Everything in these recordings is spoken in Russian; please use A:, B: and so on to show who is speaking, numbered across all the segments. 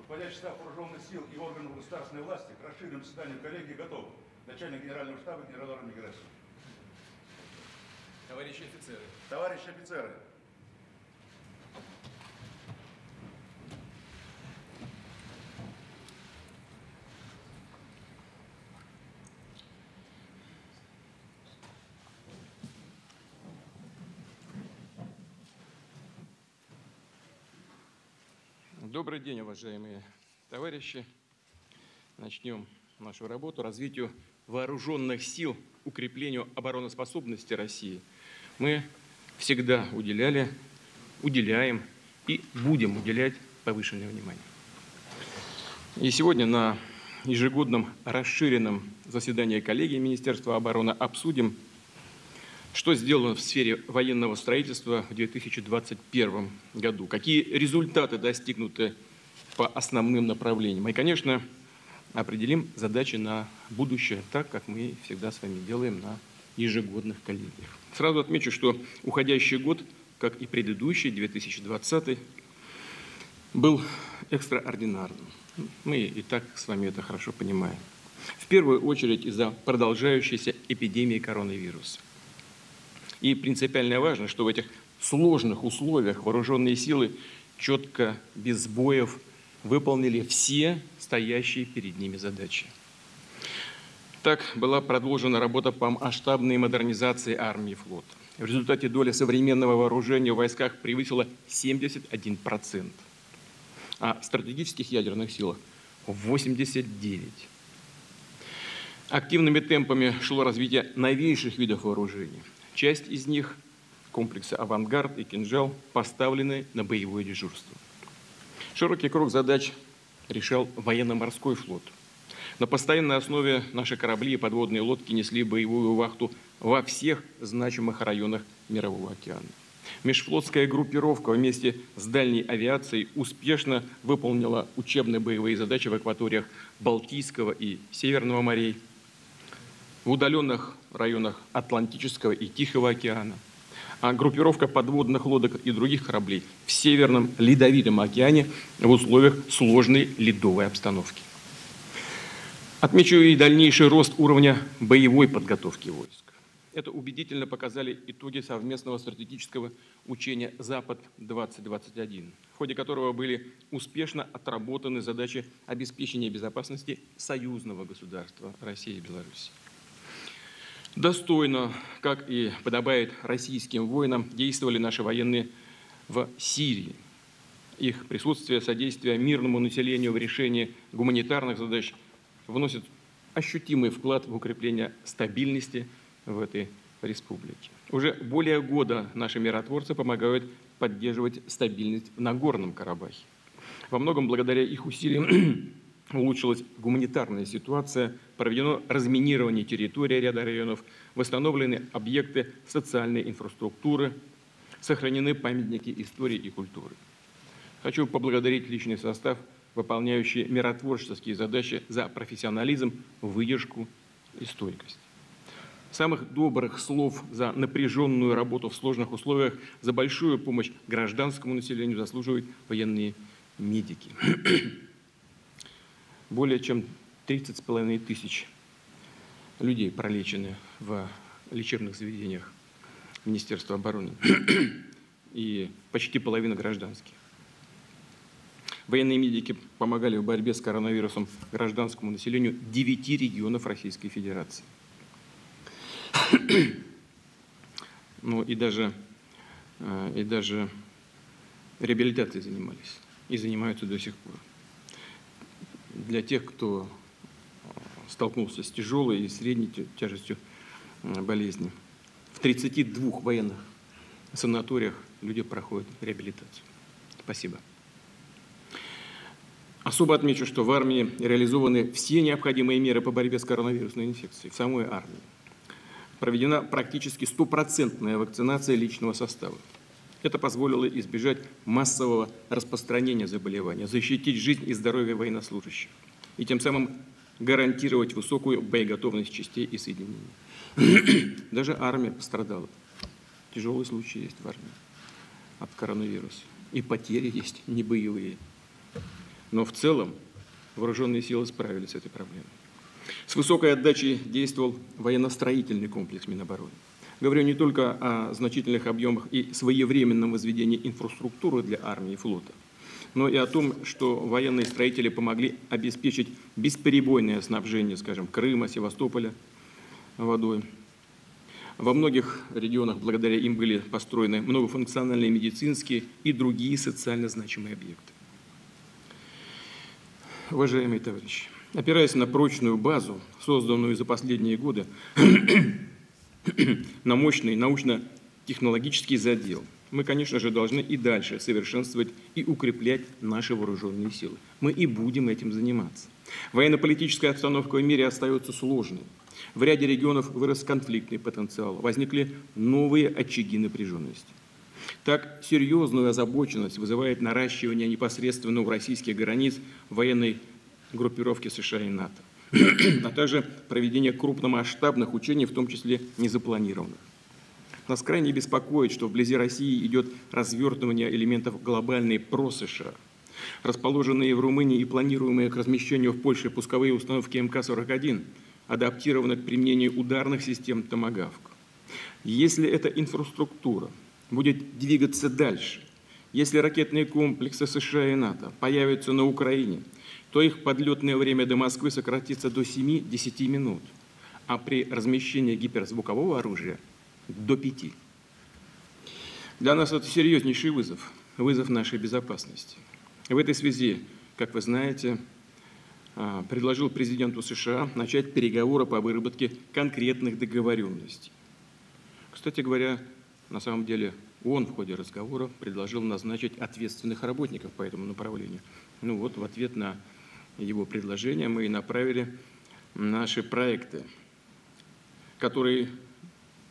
A: руководящий штаб вооруженных сил и органов государственной власти к расширенному заседанию коллегии готов. Начальник генерального штаба генерал-майор Герасимов.
B: Товарищи офицеры.
A: Товарищи офицеры.
B: Добрый день, уважаемые товарищи. Начнем нашу работу. Развитию вооруженных сил, укреплению обороноспособности России мы всегда уделяем и будем уделять повышенное внимание. И сегодня на ежегодном расширенном заседании коллегии Министерства обороны обсудим, что сделано в сфере военного строительства в 2021 году, какие результаты достигнуты по основным направлениям. И, конечно, определим задачи на будущее, так, как мы всегда с вами делаем на ежегодных коллегиях. Сразу отмечу, что уходящий год, как и предыдущий, 2020, был экстраординарным. Мы и так с вами это хорошо понимаем. В первую очередь из-за продолжающейся эпидемии коронавируса. И принципиально важно, что в этих сложных условиях вооруженные силы четко, без сбоев выполнили все стоящие перед ними задачи. Так была продолжена работа по масштабной модернизации армии и флота. В результате доля современного вооружения в войсках превысила 71%, а в стратегических ядерных силах – 89%. Активными темпами шло развитие новейших видов вооружений. Часть из них, комплексы «Авангард» и «Кинжал», поставлены на боевое дежурство. Широкий круг задач решал военно-морской флот. На постоянной основе наши корабли и подводные лодки несли боевую вахту во всех значимых районах Мирового океана. Межфлотская группировка вместе с дальней авиацией успешно выполнила учебные боевые задачи в акваториях Балтийского и Северного морей, в удаленных районах Атлантического и Тихого океана, а группировка подводных лодок и других кораблей в Северном Ледовитом океане в условиях сложной ледовой обстановки. Отмечу и дальнейший рост уровня боевой подготовки войск. Это убедительно показали итоги совместного стратегического учения «Запад-2021», в ходе которого были успешно отработаны задачи обеспечения безопасности союзного государства России и Беларуси. Достойно, как и подобает российским воинам, действовали наши военные в Сирии. Их присутствие, содействие мирному населению в решении гуманитарных задач вносит ощутимый вклад в укрепление стабильности в этой республике. Уже более года наши миротворцы помогают поддерживать стабильность в Нагорном Карабахе. Во многом благодаря их усилиям улучшилась гуманитарная ситуация, проведено разминирование территории ряда районов, восстановлены объекты социальной инфраструктуры, сохранены памятники истории и культуры. Хочу поблагодарить личный состав, выполняющий миротворческие задачи, за профессионализм, выдержку и стойкость. Самых добрых слов за напряженную работу в сложных условиях, за большую помощь гражданскому населению заслуживают военные медики. Более чем 30,5 тысяч людей пролечены в лечебных заведениях Министерства обороны и почти половина гражданских. Военные медики помогали в борьбе с коронавирусом гражданскому населению 9 регионов Российской Федерации. Ну и даже реабилитацией занимались и занимаются до сих пор. Для тех, кто столкнулся с тяжелой и средней тяжестью болезни. В 32 военных санаториях люди проходят реабилитацию. Спасибо. Особо отмечу, что в армии реализованы все необходимые меры по борьбе с коронавирусной инфекцией. В самой армии проведена практически 100% вакцинация личного состава. Это позволило избежать массового распространения заболевания, защитить жизнь и здоровье военнослужащих и тем самым гарантировать высокую боеготовность частей и соединений. Даже армия пострадала. Тяжелые случаи есть в армии от коронавируса. И потери есть небоевые. Но в целом вооруженные силы справились с этой проблемой. С высокой отдачей действовал военно-строительный комплекс Минобороны. Говорю не только о значительных объемах и своевременном возведении инфраструктуры для армии и флота, но и о том, что военные строители помогли обеспечить бесперебойное снабжение, скажем, Крыма, Севастополя водой. Во многих регионах благодаря им были построены многофункциональные медицинские и другие социально значимые объекты. Уважаемые товарищи, опираясь на прочную базу, созданную за последние годы, на мощный научно-технологический задел, мы, конечно же, должны и дальше совершенствовать и укреплять наши вооруженные силы. Мы и будем этим заниматься. Военно-политическая обстановка в мире остается сложной. В ряде регионов вырос конфликтный потенциал, возникли новые очаги напряженности. Так, серьезную озабоченность вызывает наращивание непосредственно у российских границ военной группировки США и НАТО, а также проведение крупномасштабных учений, в том числе незапланированных. Нас крайне беспокоит, что вблизи России идет развертывание элементов глобальной про-США. Расположенные в Румынии и планируемые к размещению в Польше пусковые установки МК-41 адаптированы к применению ударных систем «Томагавк». Если эта инфраструктура будет двигаться дальше, если ракетные комплексы США и НАТО появятся на Украине, то их подлетное время до Москвы сократится до 7-10 минут, а при размещении гиперзвукового оружия – до 5. Для нас это серьезнейший вызов нашей безопасности. В этой связи, как вы знаете, предложил президенту США начать переговоры по выработке конкретных договоренностей. Кстати говоря, на самом деле он в ходе разговора предложил назначить ответственных работников по этому направлению. Ну вот, в ответ на его предложение мы и направили наши проекты, которые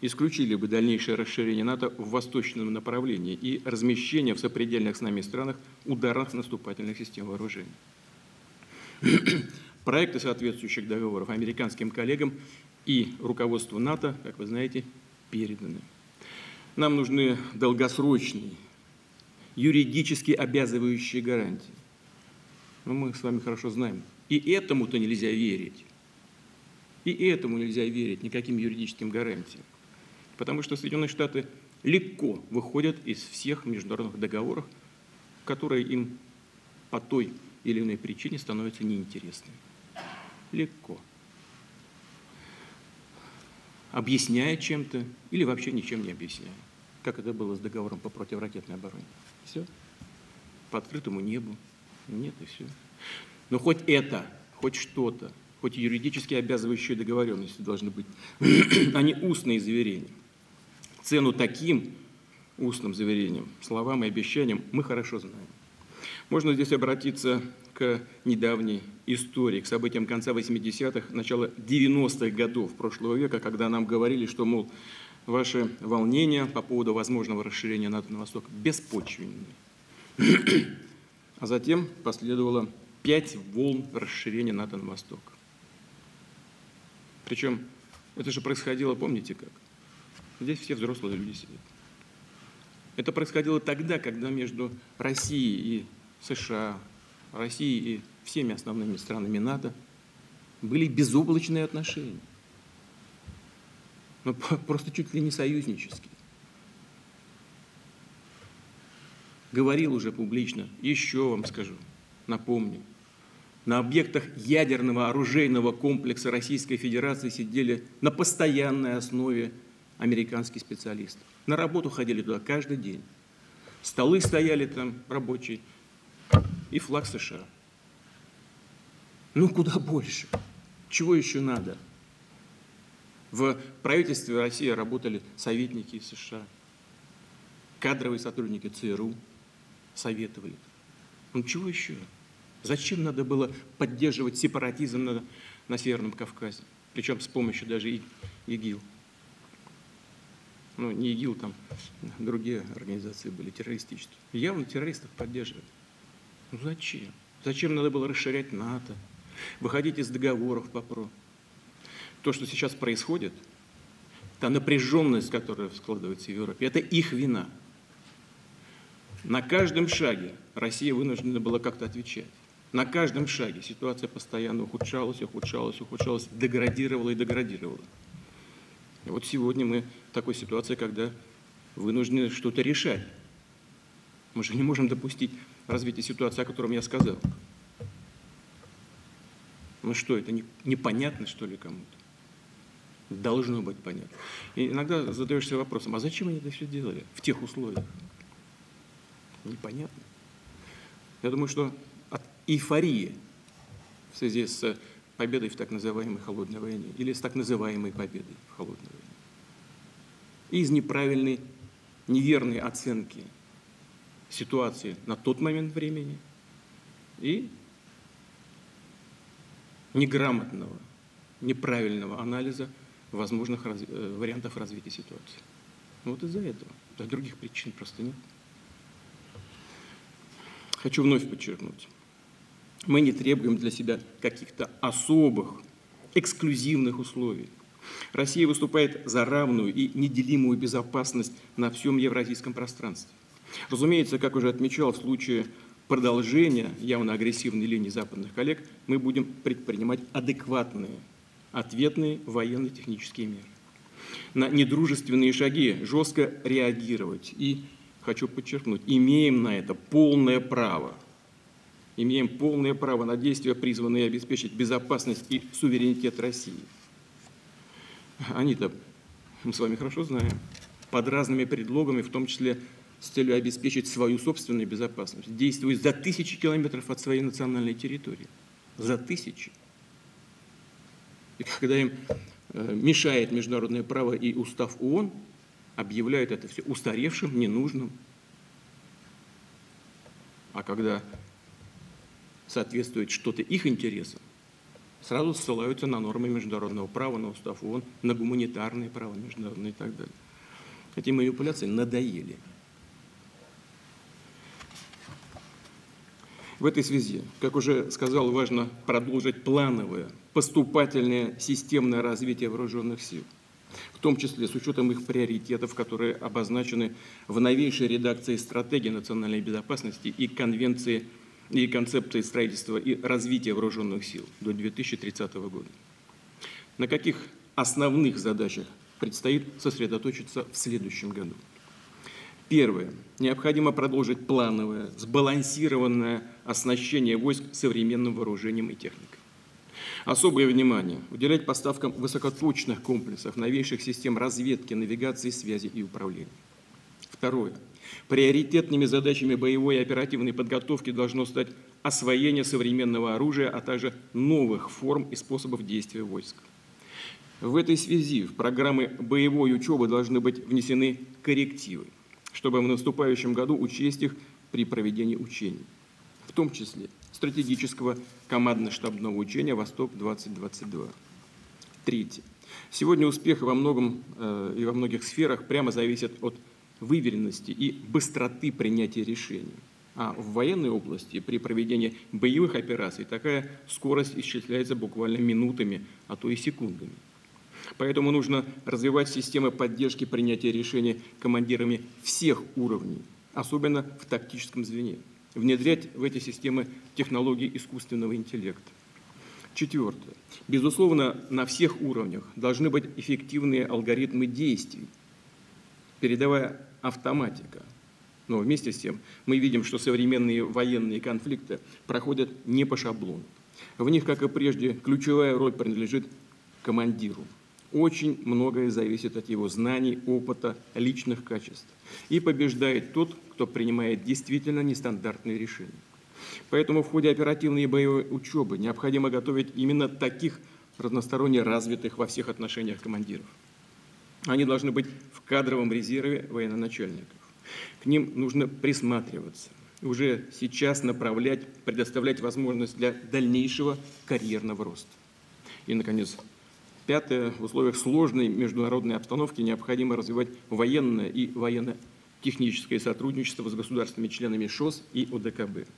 B: исключили бы дальнейшее расширение НАТО в восточном направлении и размещение в сопредельных с нами странах ударных наступательных систем вооружений. Проекты соответствующих договоров американским коллегам и руководству НАТО, как вы знаете, переданы. Нам нужны долгосрочные, юридически обязывающие гарантии. Но мы с вами хорошо знаем, и этому-то нельзя верить. И этому нельзя верить, никаким юридическим гарантиям. Потому что Соединенные Штаты легко выходят из всех международных договоров, которые им по той или иной причине становятся неинтересными. Легко. Объясняя чем-то или вообще ничем не объясняя. Как это было с договором по противоракетной обороне. Все. По открытому небу. Нет, и все. Но хоть это, хоть что-то, хоть юридически обязывающие договоренности должны быть, а не устные заверения. Цену таким устным заверениям, словам и обещаниям мы хорошо знаем. Можно здесь обратиться к недавней истории, к событиям конца 80-х, начала 90-х годов прошлого века, когда нам говорили, что, мол, ваши волнения по поводу возможного расширения НАТО на восток беспочвенны. А затем последовало 5 волн расширения НАТО на восток. Причем это же происходило, помните как? Здесь все взрослые люди сидят. Это происходило тогда, когда между Россией и США, Россией и всеми основными странами НАТО были безоблачные отношения. Ну, просто чуть ли не союзнические. Говорил уже публично, еще вам скажу, напомню. На объектах ядерного оружейного комплекса Российской Федерации сидели на постоянной основе американские специалисты. На работу ходили туда каждый день. Столы стояли там рабочие и флаг США. Ну, куда больше? Чего еще надо? В правительстве России работали советники из США, кадровые сотрудники ЦРУ советовали. Ну, чего еще? Зачем надо было поддерживать сепаратизм на Северном Кавказе? Причем с помощью даже ИГИЛ. Ну, не ИГИЛ, там другие организации были террористические. Явно террористов поддерживали. Ну, зачем? Зачем надо было расширять НАТО? Выходить из договоров по ПРО? То, что сейчас происходит, та напряженность, которая складывается в Европе, это их вина. На каждом шаге Россия вынуждена была как-то отвечать. На каждом шаге ситуация постоянно ухудшалась, деградировала и деградировала. И вот сегодня мы в такой ситуации, когда вынуждены что-то решать. Мы же не можем допустить развития ситуации, о котором я сказал. Ну что, это непонятно, что ли, кому-то? Должно быть понятно. И иногда задаешься вопросом, а зачем они это все делали в тех условиях? Непонятно. Я думаю, что от эйфории в связи с победой в так называемой холодной войне или с так называемой победой в холодной войне, и из неправильной, неверной оценки ситуации на тот момент времени и неграмотного, неправильного анализа возможных вариантов развития ситуации. Вот из-за этого. Да, других причин просто нет. Хочу вновь подчеркнуть. Мы не требуем для себя каких-то особых, эксклюзивных условий. Россия выступает за равную и неделимую безопасность на всем евразийском пространстве. Разумеется, как уже отмечал, в случае продолжения явно агрессивной линии западных коллег мы будем предпринимать адекватные, ответные военно-технические меры. На недружественные шаги жестко реагировать. И, хочу подчеркнуть, имеем на это полное право. Имеем полное право на действия, призванные обеспечить безопасность и суверенитет России. Они-то, мы с вами хорошо знаем, под разными предлогами, в том числе с целью обеспечить свою собственную безопасность, действуют за тысячи километров от своей национальной территории. За тысячи. И когда им мешает международное право и устав ООН, объявляют это все устаревшим, ненужным. А когда соответствует что-то их интересам, сразу ссылаются на нормы международного права, на устав ООН, на гуманитарное право международное и так далее. Эти манипуляции надоели. В этой связи, как уже сказал, важно продолжить плановое, поступательное, системное развитие вооруженных сил, в том числе с учетом их приоритетов, которые обозначены в новейшей редакции стратегии национальной безопасности и конвенции и концепции строительства и развития вооруженных сил до 2030 года. На каких основных задачах предстоит сосредоточиться в следующем году? Первое. Необходимо продолжить плановое, сбалансированное оснащение войск современным вооружением и техникой. Особое внимание уделять поставкам высокоточных комплексов, новейших систем разведки, навигации, связи и управления. Второе. Приоритетными задачами боевой и оперативной подготовки должно стать освоение современного оружия, а также новых форм и способов действия войск. В этой связи в программы боевой учебы должны быть внесены коррективы, чтобы в наступающем году учесть их при проведении учений, в том числе стратегического командно-штабного учения «Восток-2022». Третье. Сегодня успех во многом и во многих сферах прямо зависит от выверенности и быстроты принятия решений. А в военной области при проведении боевых операций такая скорость исчисляется буквально минутами, а то и секундами. Поэтому нужно развивать системы поддержки принятия решений командирами всех уровней, особенно в тактическом звене, внедрять в эти системы технологии искусственного интеллекта. Четвертое. Безусловно, на всех уровнях должны быть эффективные алгоритмы действий, передовая автоматика. Но вместе с тем мы видим, что современные военные конфликты проходят не по шаблону. В них, как и прежде, ключевая роль принадлежит командиру. Очень многое зависит от его знаний, опыта, личных качеств. И побеждает тот, кто принимает действительно нестандартные решения. Поэтому в ходе оперативной и боевой учебы необходимо готовить именно таких разносторонне развитых во всех отношениях командиров. Они должны быть в кадровом резерве военачальников. К ним нужно присматриваться, уже сейчас направлять, предоставлять возможность для дальнейшего карьерного роста. И, наконец, пятое. В условиях сложной международной обстановки необходимо развивать военное и военно-техническое сотрудничество с государствами-членами ШОС и ОДКБ.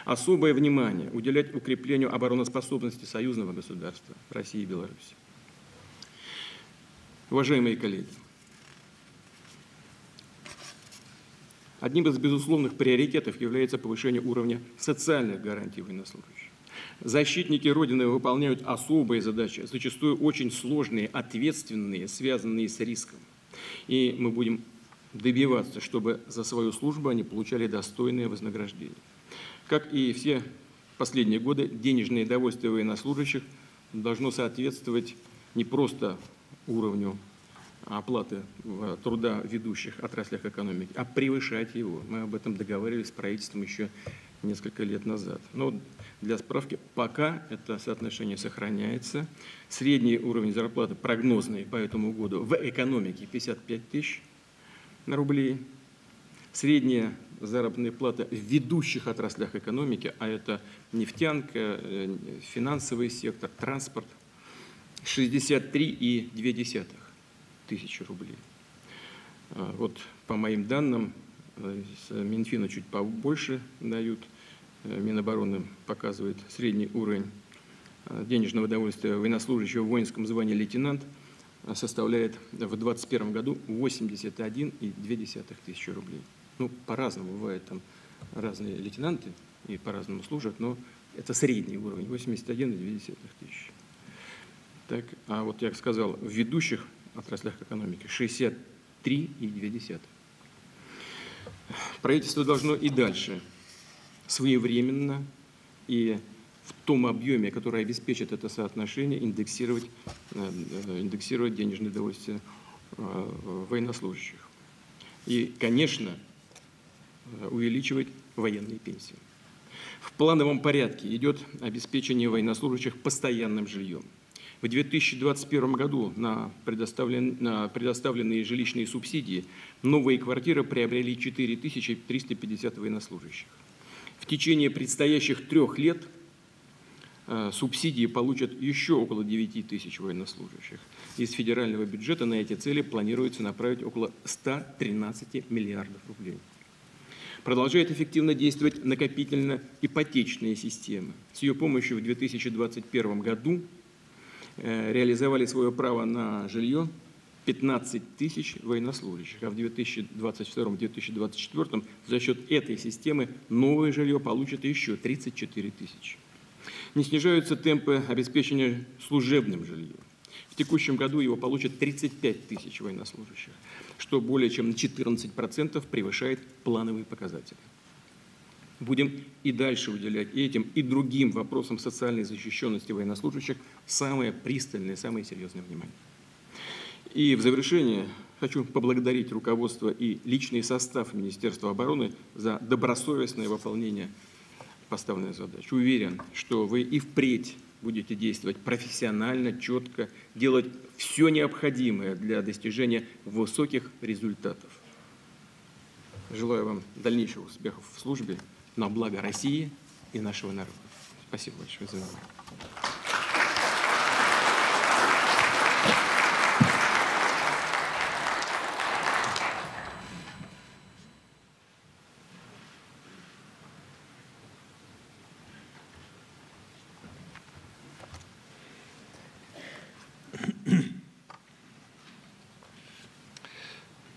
B: Особое внимание уделять укреплению обороноспособности союзного государства России и Беларуси. Уважаемые коллеги, Одним из безусловных приоритетов является повышение уровня социальных гарантий военнослужащих. Защитники Родины выполняют особые задачи, зачастую очень сложные, ответственные, связанные с риском. И мы будем добиваться, чтобы за свою службу они получали достойное вознаграждение. Как и все последние годы, денежное довольствие военнослужащих должно соответствовать не просто уровню оплаты труда в ведущих отраслях экономики, а превышать его. Мы об этом договаривались с правительством еще несколько лет назад. Но для справки, пока это соотношение сохраняется. Средний уровень зарплаты прогнозный по этому году в экономике 55 тысяч рублей. Средняя заработная плата в ведущих отраслях экономики, а это нефтянка, финансовый сектор, транспорт, 63,2 тысячи рублей. Вот по моим данным, с Минфина чуть побольше дают, Минобороны показывает средний уровень денежного довольствия военнослужащего в воинском звании лейтенант составляет в 2021 году 81,2 тысячи рублей. Ну, по-разному бывает, там разные лейтенанты и по-разному служат, но это средний уровень, 81,2 тысячи. Так, а вот я сказал, в ведущих отраслях экономики 63,2. Правительство должно и дальше своевременно и в том объеме, который обеспечит это соотношение, индексировать денежное довольствие военнослужащих. И, конечно, увеличивать военные пенсии. В плановом порядке идет обеспечение военнослужащих постоянным жильем. В 2021 году на предоставленные жилищные субсидии новые квартиры приобрели 4350 военнослужащих. В течение предстоящих 3 лет субсидии получат еще около 9 тысяч военнослужащих. Из федерального бюджета на эти цели планируется направить около 113 миллиардов рублей. Продолжает эффективно действовать накопительно-ипотечная система. С ее помощью в 2021 году реализовали свое право на жилье 15 тысяч военнослужащих, а в 2022-2024 за счет этой системы новое жилье получат еще 34 тысячи. Не снижаются темпы обеспечения служебным жильем. В текущем году его получат 35 тысяч военнослужащих, что более чем на 14% превышает плановые показатели. Будем и дальше уделять и этим, и другим вопросам социальной защищенности военнослужащих самое пристальное, самое серьезное внимание. И в завершение хочу поблагодарить руководство и личный состав Министерства обороны за добросовестное выполнение поставленной задачи. Уверен, что вы и впредь будете действовать профессионально, четко, делать все необходимое для достижения высоких результатов. Желаю вам дальнейших успехов в службе на благо России и нашего народа. Спасибо большое за внимание.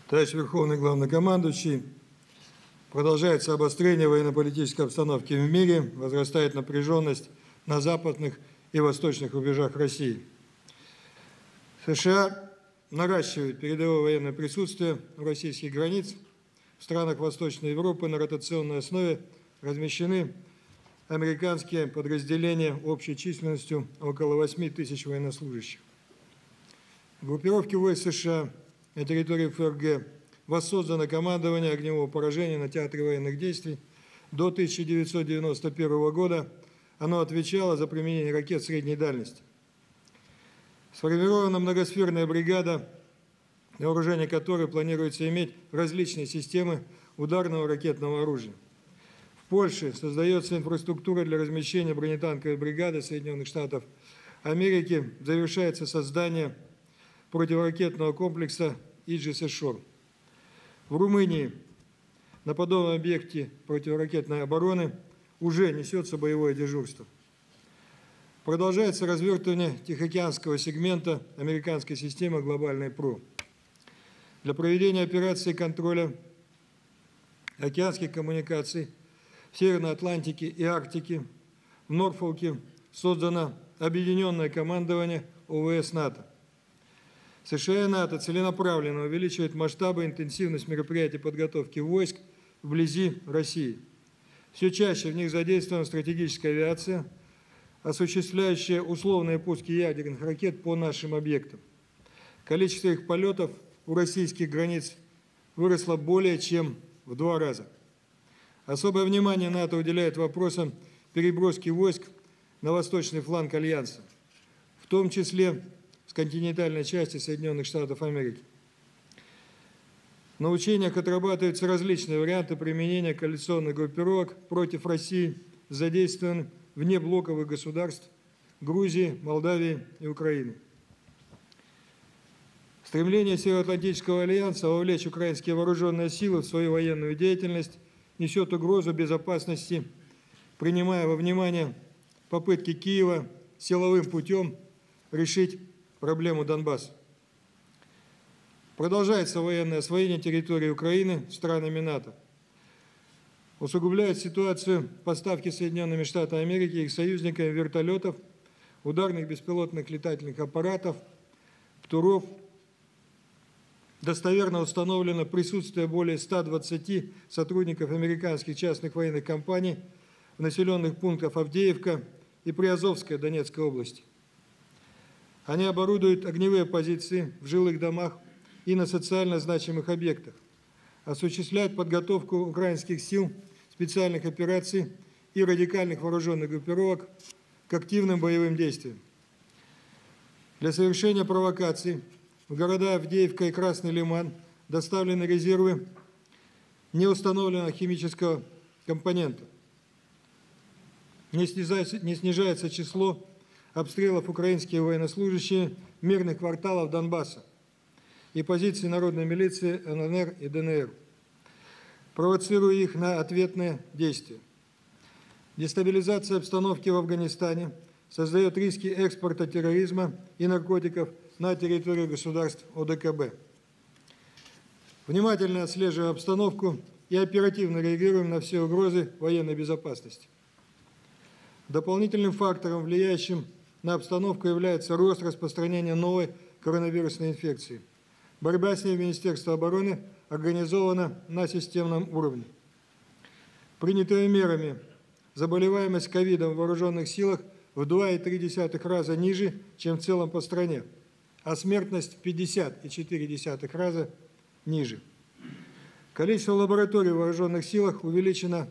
C: Товарищ Верховный Главнокомандующий, продолжается обострение военно-политической обстановки в мире, возрастает напряженность на западных и восточных рубежах России. США наращивают передовое военное присутствие у российских границ. В странах Восточной Европы на ротационной основе размещены американские подразделения общей численностью около 8 тысяч военнослужащих. Группировки войск США на территории ФРГ воссоздано командование огневого поражения на театре военных действий. До 1991 года оно отвечало за применение ракет средней дальности. Сформирована многосферная бригада, на вооружение которой планируется иметь различные системы ударного ракетного оружия. В Польше создается инфраструктура для размещения бронетанковой бригады Соединенных Штатов Америки. Завершается создание противоракетного комплекса Aegis Ashore. В Румынии на подобном объекте противоракетной обороны уже несется боевое дежурство. Продолжается развертывание Тихоокеанского сегмента американской системы «Глобальный ПРО». Для проведения операции контроля океанских коммуникаций в Северной Атлантике и Арктике, в Норфолке создано Объединенное командование ОВС НАТО. США и НАТО целенаправленно увеличивают масштабы и интенсивность мероприятий подготовки войск вблизи России. Все чаще в них задействована стратегическая авиация, осуществляющая условные пуски ядерных ракет по нашим объектам. Количество их полетов у российских границ выросло более чем в 2 раза. Особое внимание НАТО уделяет вопросам переброски войск на восточный фланг Альянса, в том числе с континентальной части Соединенных Штатов Америки. На учениях отрабатываются различные варианты применения коалиционных группировок против России, задействованных вне блоковых государств Грузии, Молдавии и Украины. Стремление Североатлантического альянса вовлечь украинские вооруженные силы в свою военную деятельность несет угрозу безопасности, принимая во внимание попытки Киева силовым путем решить проблему Донбасса. Продолжается военное освоение территории Украины странами НАТО. Усугубляет ситуацию поставки Соединенными Штатами Америки и их союзниками вертолетов, ударных беспилотных летательных аппаратов, ПТУРов. Достоверно установлено присутствие более 120 сотрудников американских частных военных компаний в населенных пунктах Авдеевка и Приазовская Донецкой области. Они оборудуют огневые позиции в жилых домах и на социально значимых объектах, осуществляют подготовку украинских сил, специальных операций и радикальных вооруженных группировок к активным боевым действиям. Для совершения провокаций в города Авдеевка и Красный Лиман доставлены резервы неустановленного химического компонента. Не снижается число обстрелов украинские военнослужащие мирных кварталов Донбасса и позиций народной милиции ЛНР и ДНР, провоцируя их на ответные действия. Дестабилизация обстановки в Афганистане создает риски экспорта терроризма и наркотиков на территорию государств ОДКБ. Внимательно отслеживаем обстановку и оперативно реагируем на все угрозы военной безопасности. Дополнительным фактором, влияющим на обстановку, является рост распространения новой коронавирусной инфекции. Борьба с ней в Министерстве обороны организована на системном уровне. Принятыми мерами заболеваемость ковидом в вооруженных силах в 2,3 раза ниже, чем в целом по стране, а смертность в 50,4 раза ниже. Количество лабораторий в вооруженных силах увеличено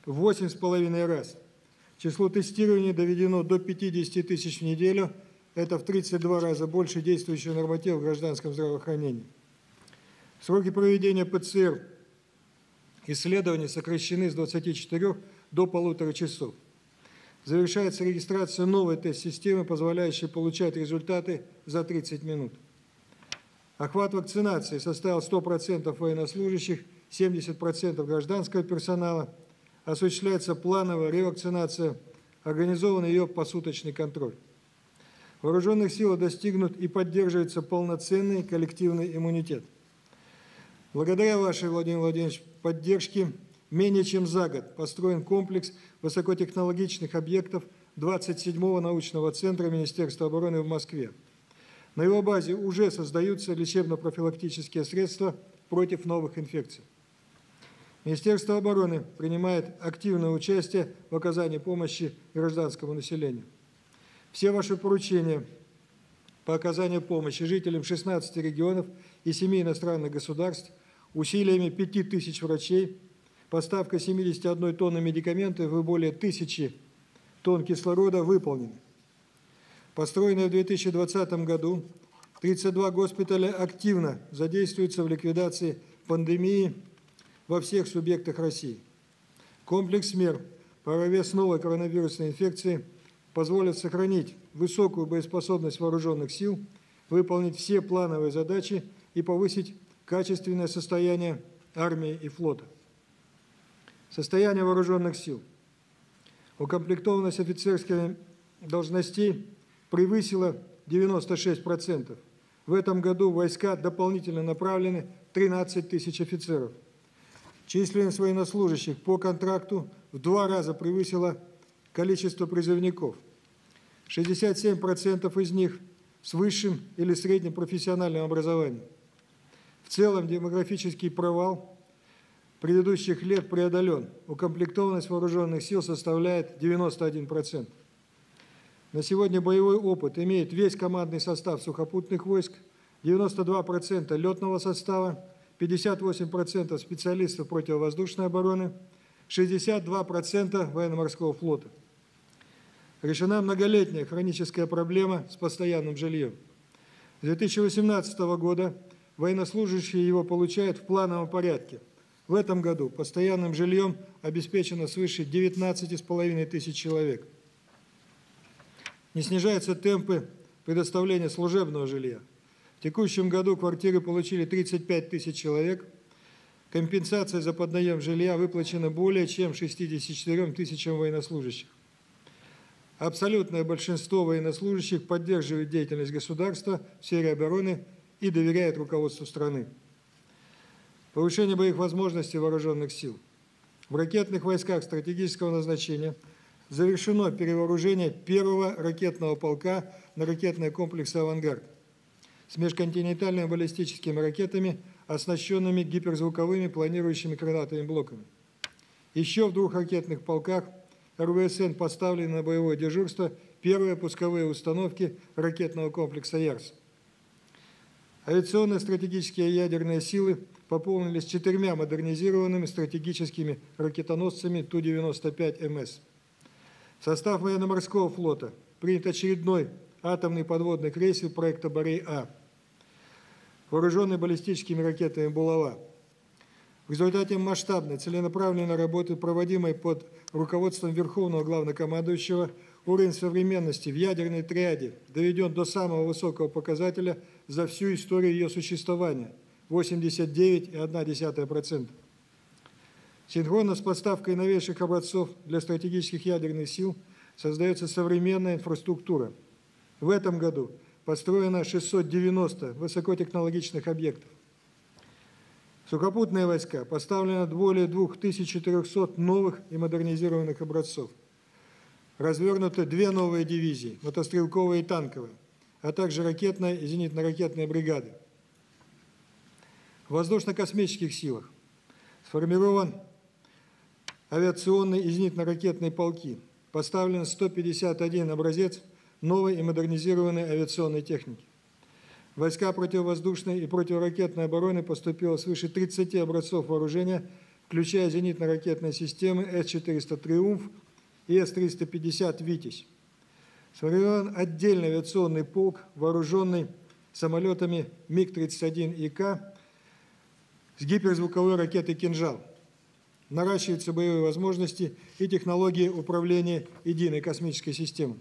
C: в 8,5 раз. Число тестирований доведено до 50 тысяч в неделю. Это в 32 раза больше действующего норматива в гражданском здравоохранении. Сроки проведения ПЦР исследований сокращены с 24 до 1,5 часов. Завершается регистрация новой тест-системы, позволяющей получать результаты за 30 минут. Охват вакцинации составил 100% военнослужащих, 70% гражданского персонала. Осуществляется плановая ревакцинация, организован ее посуточный контроль. В вооруженных силах достигнут и поддерживается полноценный коллективный иммунитет. Благодаря вашей, Владимир Владимирович, поддержке менее чем за год построен комплекс высокотехнологичных объектов 27-го научного центра Министерства обороны в Москве. На его базе уже создаются лечебно-профилактические средства против новых инфекций. Министерство обороны принимает активное участие в оказании помощи гражданскому населению. Все ваши поручения по оказанию помощи жителям 16 регионов и 7 иностранных государств усилиями 5000 врачей, поставка 71 тонны медикаментов и более 1000 тонн кислорода выполнены. Построенные в 2020 году 32 госпиталя активно задействуются в ликвидации пандемии во всех субъектах России. Комплекс мер по борьбе с новой коронавирусной инфекцией позволит сохранить высокую боеспособность вооруженных сил, выполнить все плановые задачи и повысить качественное состояние армии и флота. Состояние вооруженных сил. Укомплектованность офицерских должностей превысила 96%. В этом году в войска дополнительно направлены 13 тысяч офицеров. Численность военнослужащих по контракту в 2 раза превысила количество призывников. 67% из них с высшим или средним профессиональным образованием. В целом демографический провал предыдущих лет преодолен. Укомплектованность вооруженных сил составляет 91%. На сегодня боевой опыт имеет весь командный состав сухопутных войск, 92% летного состава, 58% специалистов противовоздушной обороны, 62% военно-морского флота. Решена многолетняя хроническая проблема с постоянным жильем. С 2018 года военнослужащие его получают в плановом порядке. В этом году постоянным жильем обеспечено свыше 19,5 тысяч человек. Не снижаются темпы предоставления служебного жилья. В текущем году квартиры получили 35 тысяч человек. Компенсация за поднаем жилья выплачена более чем 64 тысячам военнослужащих. Абсолютное большинство военнослужащих поддерживает деятельность государства в сфере обороны и доверяет руководству страны. Повышение боевых возможностей вооруженных сил. В ракетных войсках стратегического назначения завершено перевооружение первого ракетного полка на ракетные комплексы «Авангард» с межконтинентальными баллистическими ракетами, оснащенными гиперзвуковыми планирующими крылатыми блоками. Еще в 2 ракетных полках РВСН поставлены на боевое дежурство первые пусковые установки ракетного комплекса «Ярс». Авиационные стратегические ядерные силы пополнились 4 модернизированными стратегическими ракетоносцами Ту-95МС. В состав военно-морского флота принят очередной атомный подводный крейсер проекта «Борей-А», вооруженный баллистическими ракетами «Булава». В результате масштабной целенаправленной работы, проводимой под руководством Верховного Главнокомандующего, уровень современности в ядерной триаде доведен до самого высокого показателя за всю историю ее существования – 89,1%. Синхронно с поставкой новейших образцов для стратегических ядерных сил создается современная инфраструктура. В этом году построено 690 высокотехнологичных объектов. В сухопутные войска поставлено более 2400 новых и модернизированных образцов. Развернуты 2 новые дивизии – мотострелковые и танковые, а также ракетная и зенитно-ракетные бригады. В воздушно-космических силах сформирован авиационный и зенитно-ракетные полки. Поставлен 151 образец новой и модернизированной авиационной техники. В войска противовоздушной и противоракетной обороны поступило свыше 30 образцов вооружения, включая зенитно-ракетные системы С-400 «Триумф» и С-350 «Витязь». Сформирован отдельный авиационный полк, вооруженный самолетами МиГ-31ИК с гиперзвуковой ракетой «Кинжал». Наращиваются боевые возможности и технологии управления единой космической системой.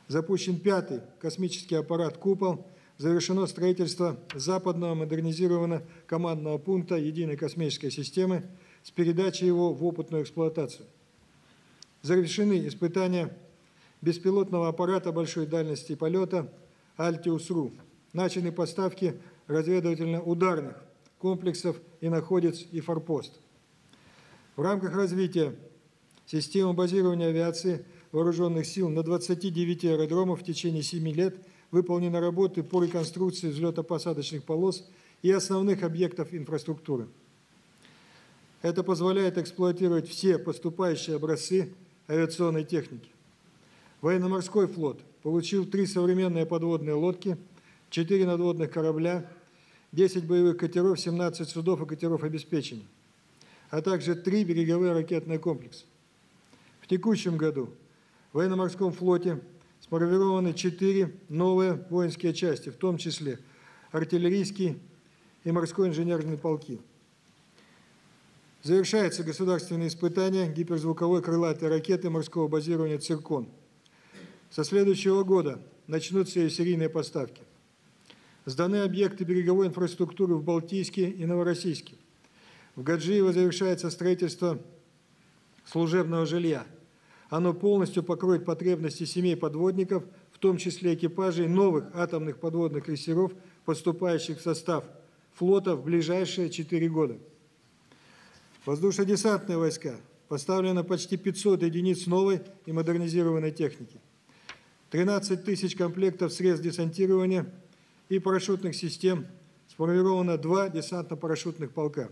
C: Запущен 5-й космический аппарат «Купол», завершено строительство западного модернизированного командного пункта единой космической системы с передачей его в опытную эксплуатацию. Завершены испытания беспилотного аппарата большой дальности полета «Альтиус-Ру». Начаны поставки разведывательно-ударных комплексов «Иноходец» и «Форпост». В рамках развития системы базирования авиации вооруженных сил на 29 аэродромах в течение 7 лет выполнены работы по реконструкции взлетно-посадочных полос и основных объектов инфраструктуры. Это позволяет эксплуатировать все поступающие образцы авиационной техники. Военно-морской флот получил 3 современные подводные лодки, 4 надводных корабля, 10 боевых катеров, 17 судов и катеров обеспечения, а также 3 береговые ракетные комплекса. В текущем году в военно-морском флоте сформированы 4 новые воинские части, в том числе артиллерийский и морской инженерный полки. Завершается государственное испытание гиперзвуковой крылатой ракеты морского базирования «Циркон». Со следующего года начнутся ее серийные поставки. Сданы объекты береговой инфраструктуры в Балтийске и Новороссийске. В Гаджиево завершается строительство служебного жилья. Оно полностью покроет потребности семей подводников, в том числе экипажей новых атомных подводных крейсеров, поступающих в состав флота в ближайшие 4 года. Воздушно-десантные войска поставлено почти 500 единиц новой и модернизированной техники, 13 тысяч комплектов средств десантирования и парашютных систем, сформировано 2 десантно-парашютных полка.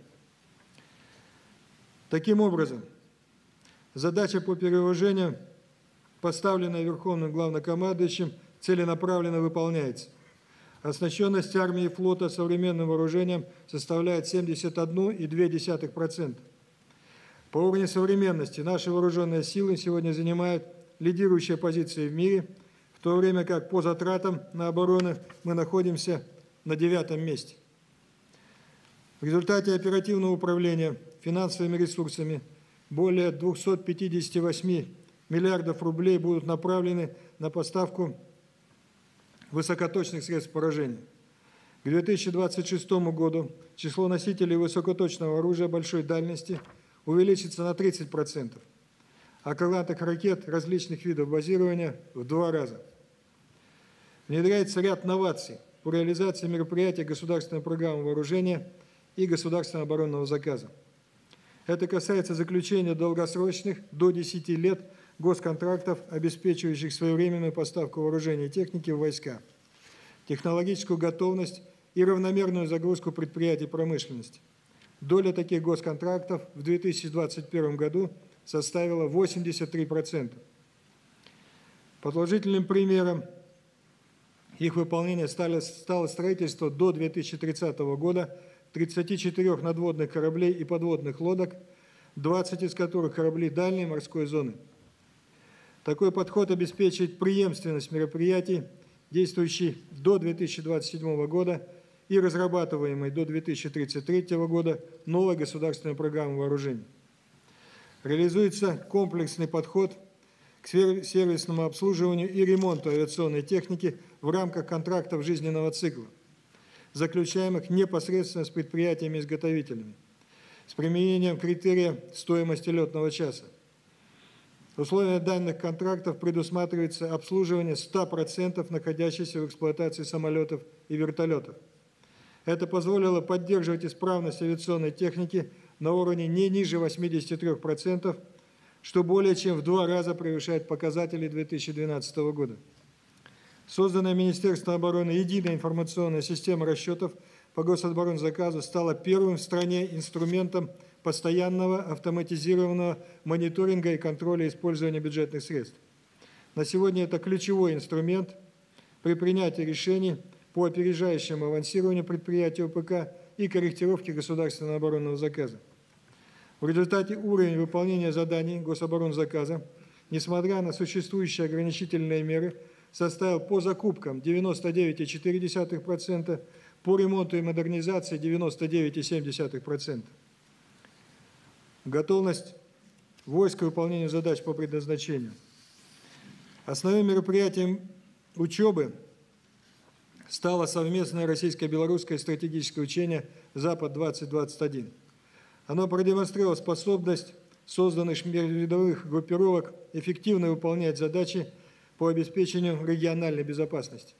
C: Таким образом, задача по перевооружению, поставленная Верховным Главнокомандующим, целенаправленно выполняется. Оснащенность армии и флота современным вооружением составляет 71,2%. По уровню современности наши вооруженные силы сегодня занимают лидирующие позиции в мире, в то время как по затратам на оборону мы находимся на 9-м месте. В результате оперативного управления финансовыми ресурсами более 258 миллиардов рублей будут направлены на поставку высокоточных средств поражения. К 2026 году число носителей высокоточного оружия большой дальности увеличится на 30%, а крылатых ракет различных видов базирования в 2 раза. Внедряется ряд новаций по реализации мероприятий государственной программы вооружения и государственного оборонного заказа. Это касается заключения долгосрочных до 10 лет госконтрактов, обеспечивающих своевременную поставку вооружения и техники в войска, технологическую готовность и равномерную загрузку предприятий промышленности. Доля таких госконтрактов в 2021 году составила 83%. Положительным примером их выполнения стало строительство до 2030 года 34 надводных кораблей и подводных лодок, 20 из которых корабли дальней морской зоны. Такой подход обеспечивает преемственность мероприятий, действующих до 2027 года и разрабатываемой до 2033 года новой государственной программы вооружений. Реализуется комплексный подход к сервисному обслуживанию и ремонту авиационной техники в рамках контрактов жизненного цикла, заключаемых непосредственно с предприятиями-изготовителями, с применением критерия стоимости летного часа. Условия данных контрактов предусматривается обслуживание 100% находящихся в эксплуатации самолетов и вертолетов. Это позволило поддерживать исправность авиационной техники на уровне не ниже 83%, что более чем в 2 раза превышает показатели 2012 года. Созданная Министерством обороны единая информационная система расчетов по гособоронзаказу стала первым в стране инструментом постоянного автоматизированного мониторинга и контроля использования бюджетных средств. На сегодня это ключевой инструмент при принятии решений по опережающему авансированию предприятий ОПК и корректировке государственного оборонного заказа. В результате уровень выполнения заданий гособоронзаказа, несмотря на существующие ограничительные меры, составил по закупкам 99,4%, по ремонту и модернизации 99,7%. Готовность войск к выполнению задач по предназначению. Основным мероприятием учебы стало совместное российско-белорусское стратегическое учение «Запад-2021». Оно продемонстрировало способность созданных межвидовых группировок эффективно выполнять задачи по обеспечению региональной безопасности.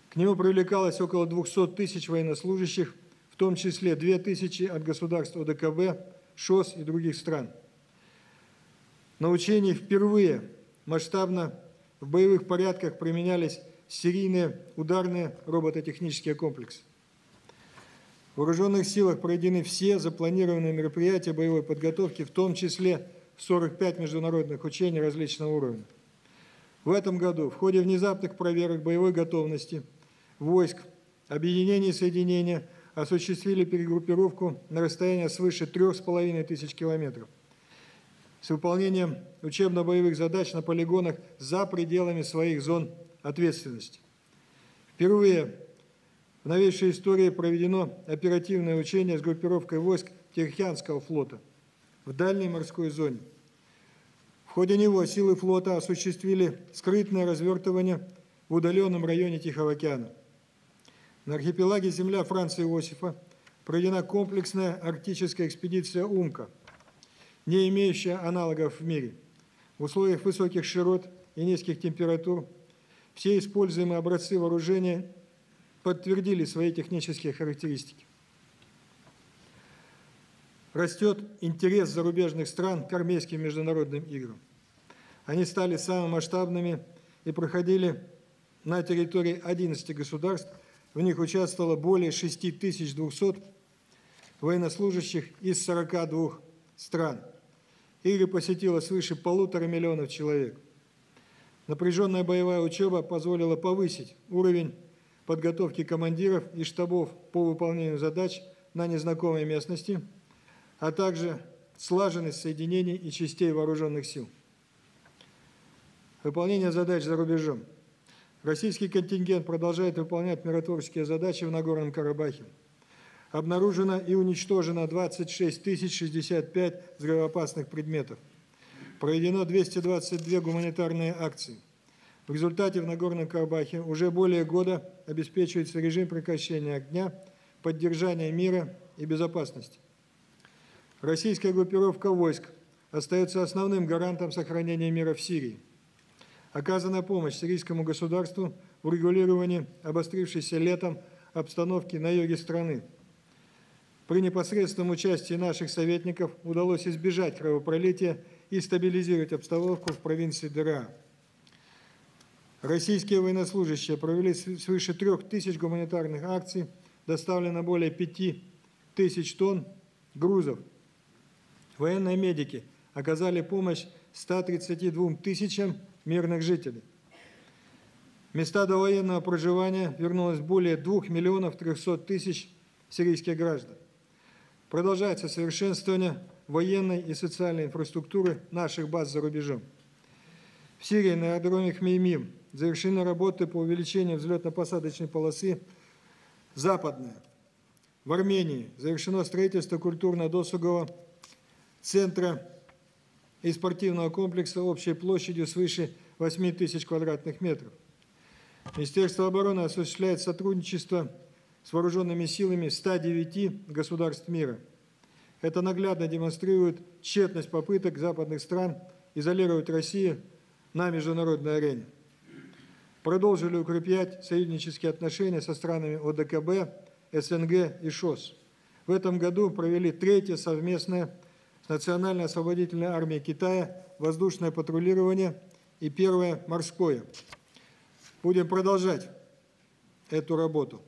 C: К нему привлекалось около 200 тысяч военнослужащих, в том числе 2000 от государств ОДКБ, ШОС и других стран. На учении впервые масштабно в боевых порядках применялись серийные ударные робототехнические комплексы. В вооруженных силах проведены все запланированные мероприятия боевой подготовки, в том числе 45 международных учений различного уровня. В этом году в ходе внезапных проверок боевой готовности войск, объединений и соединения осуществили перегруппировку на расстояние свыше 3500 километров с выполнением учебно-боевых задач на полигонах за пределами своих зон ответственности. Впервые в новейшей истории проведено оперативное учение с группировкой войск Тихоокеанского флота в дальней морской зоне. В ходе него силы флота осуществили скрытное развертывание в удаленном районе Тихого океана. На архипелаге земля Франца Иосифа проведена комплексная арктическая экспедиция «Умка», не имеющая аналогов в мире. В условиях высоких широт и низких температур все используемые образцы вооружения подтвердили свои технические характеристики. Растет интерес зарубежных стран к армейским международным играм. Они стали самыми масштабными и проходили на территории 11 государств. В них участвовало более 6200 военнослужащих из 42 стран. Игры посетило свыше 1,5 миллиона человек. Напряженная боевая учеба позволила повысить уровень подготовки командиров и штабов по выполнению задач на незнакомой местности, а также слаженность соединений и частей вооруженных сил. Выполнение задач за рубежом. Российский контингент продолжает выполнять миротворческие задачи в Нагорном Карабахе. Обнаружено и уничтожено 26 065 взрывоопасных предметов. Проведено 222 гуманитарные акции. В результате в Нагорном Карабахе уже более года обеспечивается режим прекращения огня, поддержания мира и безопасности. Российская группировка войск остается основным гарантом сохранения мира в Сирии. Оказана помощь сирийскому государству в регулировании обострившейся летом обстановки на юге страны. При непосредственном участии наших советников удалось избежать кровопролития и стабилизировать обстановку в провинции Дераа. Российские военнослужащие провели свыше 3000 гуманитарных акций, доставлено более 5000 тонн грузов. Военные медики оказали помощь 132 тысячам мирных жителей. В места довоенного проживания вернулось более 2 300 000 сирийских граждан. Продолжается совершенствование военной и социальной инфраструктуры наших баз за рубежом. В Сирии на аэродроме Хмеймим завершены работы по увеличению взлетно-посадочной полосы «Западная». В Армении завершено строительство культурно-досугового центра и спортивного комплекса общей площадью свыше 8000 квадратных метров. Министерство обороны осуществляет сотрудничество с вооруженными силами 109 государств мира. Это наглядно демонстрирует тщетность попыток западных стран изолировать Россию на международной арене. Продолжили укреплять союзнические отношения со странами ОДКБ, СНГ и ШОС. В этом году провели 3-е совместное с Национальной освободительной армией Китая воздушное патрулирование и 1-е морское. Будем продолжать эту работу.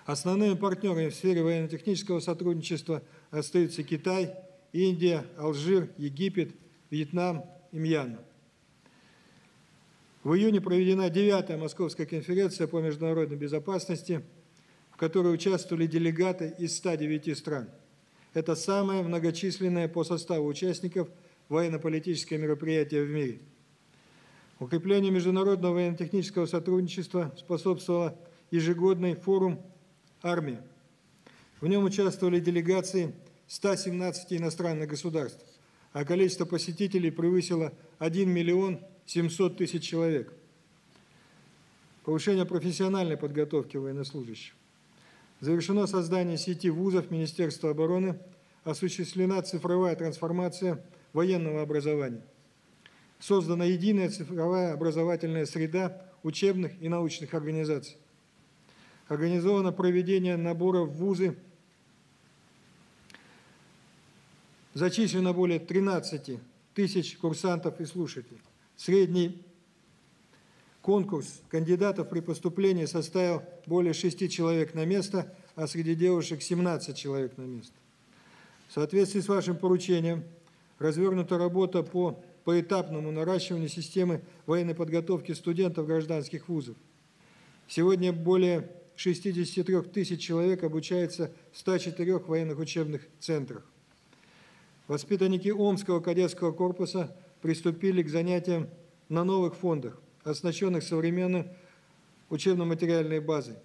C: Основными партнерами в сфере военно-технического сотрудничества остаются Китай, Индия, Алжир, Египет, Вьетнам и Мьянма. В июне проведена 9-я Московская конференция по международной безопасности, в которой участвовали делегаты из 109 стран. Это самое многочисленное по составу участников военно-политическое мероприятие в мире. Укреплению международного военно-технического сотрудничества способствовал ежегодный форум «Армия». В нем участвовали делегации 117 иностранных государств, а количество посетителей превысило 1 700 000 человек. Повышение профессиональной подготовки военнослужащих. Завершено создание сети вузов Министерства обороны, осуществлена цифровая трансформация военного образования. Создана единая цифровая образовательная среда учебных и научных организаций. Организовано проведение набора в вузы. Зачислено более 13 000 курсантов и слушателей. Средний конкурс кандидатов при поступлении составил более 6 человек на место, а среди девушек 17 человек на место. В соответствии с вашим поручением развернута работа по поэтапному наращиванию системы военной подготовки студентов гражданских вузов. Сегодня более 63 000 человек обучается в 104 военных учебных центрах. Воспитанники Омского кадетского корпуса приступили к занятиям на новых фондах, оснащенных современной учебно-материальной базой.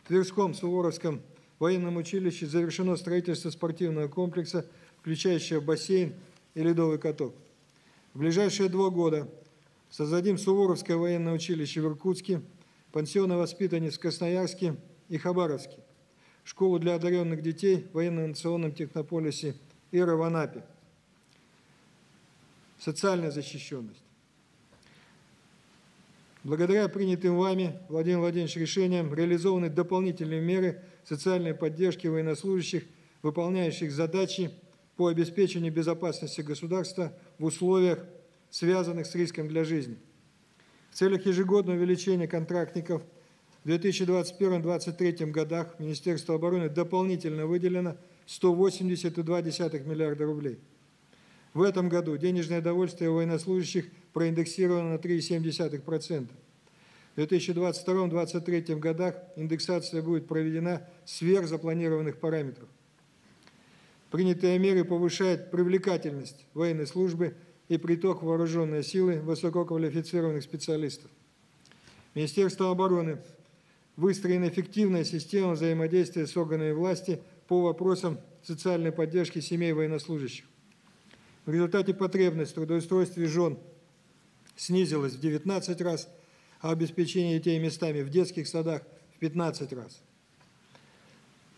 C: В Тверском Суворовском военном училище завершено строительство спортивного комплекса, включающего бассейн и ледовый каток. В ближайшие 2 года создадим Суворовское военное училище в Иркутске, пансионы воспитанниц в Красноярске и Хабаровске, школу для одаренных детей в военно-национальном технополисе «Эра» в Анапе. Социальная защищенность. Благодаря принятым вами, Владимир Владимирович, решениям реализованы дополнительные меры социальной поддержки военнослужащих выполняющих задачи по обеспечению безопасности государства в условиях, связанных с риском для жизни. В целях ежегодного увеличения контрактников в 2021-2023 годах Министерству обороны дополнительно выделено 180,2 миллиарда рублей. В этом году денежное довольствие военнослужащих проиндексировано на 3,7%. В 2022-2023 годах индексация будет проведена сверх запланированных параметров. Принятые меры повышают привлекательность военной службы и приток в вооруженные силы высококвалифицированных специалистов. Министерство обороны выстроена эффективная система взаимодействия с органами власти по вопросам социальной поддержки семей военнослужащих. В результате потребность в трудоустройстве жен снизилась в 19 раз, а обеспечение детей местами в детских садах в 15 раз.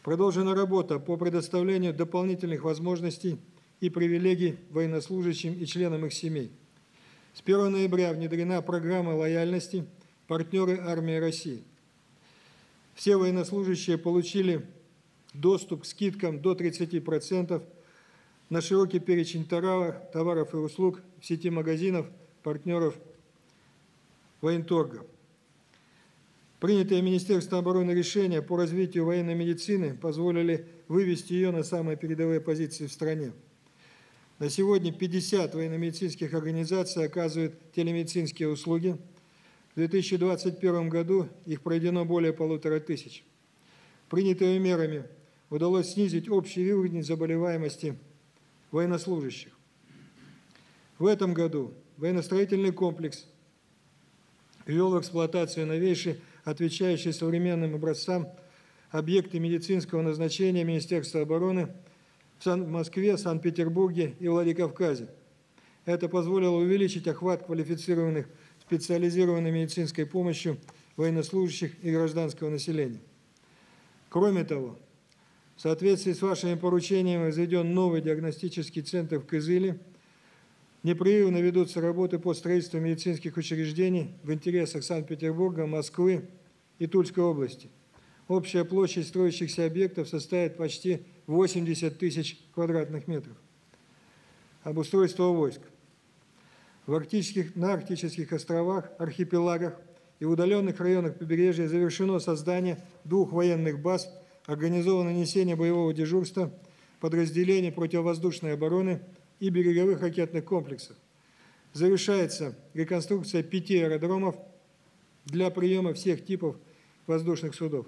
C: Продолжена работа по предоставлению дополнительных возможностей и привилегий военнослужащим и членам их семей. С 1 ноября внедрена программа лояльности «Партнеры армии России». Все военнослужащие получили доступ к скидкам до 30% на широкий перечень товаров и услуг в сети магазинов партнеров военторга. Принятые Министерством обороны решения по развитию военной медицины позволили вывести ее на самые передовые позиции в стране. На сегодня 50 военно-медицинских организаций оказывают телемедицинские услуги. В 2021 году их проведено более 1500. Принятыми мерами удалось снизить общий уровень заболеваемости военнослужащих. В этом году военно-строительный комплекс ввел в эксплуатацию новейшие, отвечающие современным образцам, объекты медицинского назначения Министерства обороны в Москве, Санкт-Петербурге и Владикавказе. Это позволило увеличить охват квалифицированных специализированной медицинской помощью военнослужащих и гражданского населения. Кроме того, в соответствии с вашими поручениями возведен новый диагностический центр в Кызыле. Непрерывно ведутся работы по строительству медицинских учреждений в интересах Санкт-Петербурга, Москвы и Тульской области. Общая площадь строящихся объектов составит почти 80 тысяч квадратных метров. Обустройство войск. На арктических островах, архипелагах и удаленных районах побережья завершено создание 2 военных баз, организовано несение боевого дежурства, подразделений противовоздушной обороны и береговых ракетных комплексов. Завершается реконструкция 5 аэродромов для приема всех типов воздушных судов.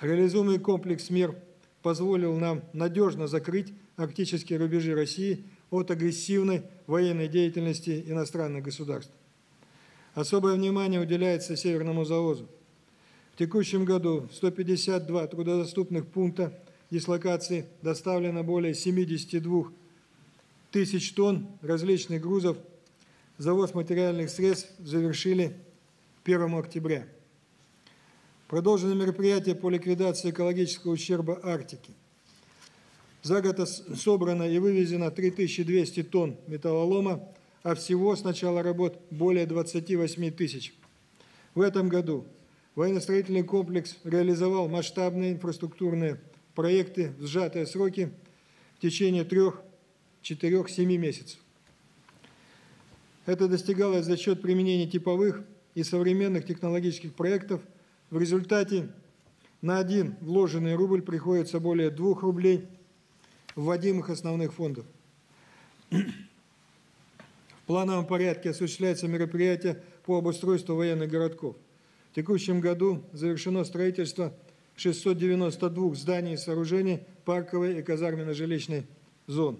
C: Реализуемый комплекс мер позволил нам надежно закрыть арктические рубежи России от агрессивной военной деятельности иностранных государств. Особое внимание уделяется Северному Заозу. В текущем году в 152 трудодоступных пункта дислокации доставлено более 72 тысяч тонн различных грузов. Завоз материальных средств завершили 1 октября. Продолжено мероприятие по ликвидации экологического ущерба Арктики. За год собрано и вывезено 3200 тонн металлолома, а всего с начала работ более 28 тысяч. В этом году военно-строительный комплекс реализовал масштабные инфраструктурные проекты в сжатые сроки в течение 3-4-7 месяцев. Это достигалось за счет применения типовых и современных технологических проектов. В результате на 1 вложенный рубль приходится более 2 рублей вводимых основных фондов. В плановом порядке осуществляется мероприятие по обустройству военных городков. В текущем году завершено строительство 692 зданий и сооружений парковой и казарменно-жилищной зон.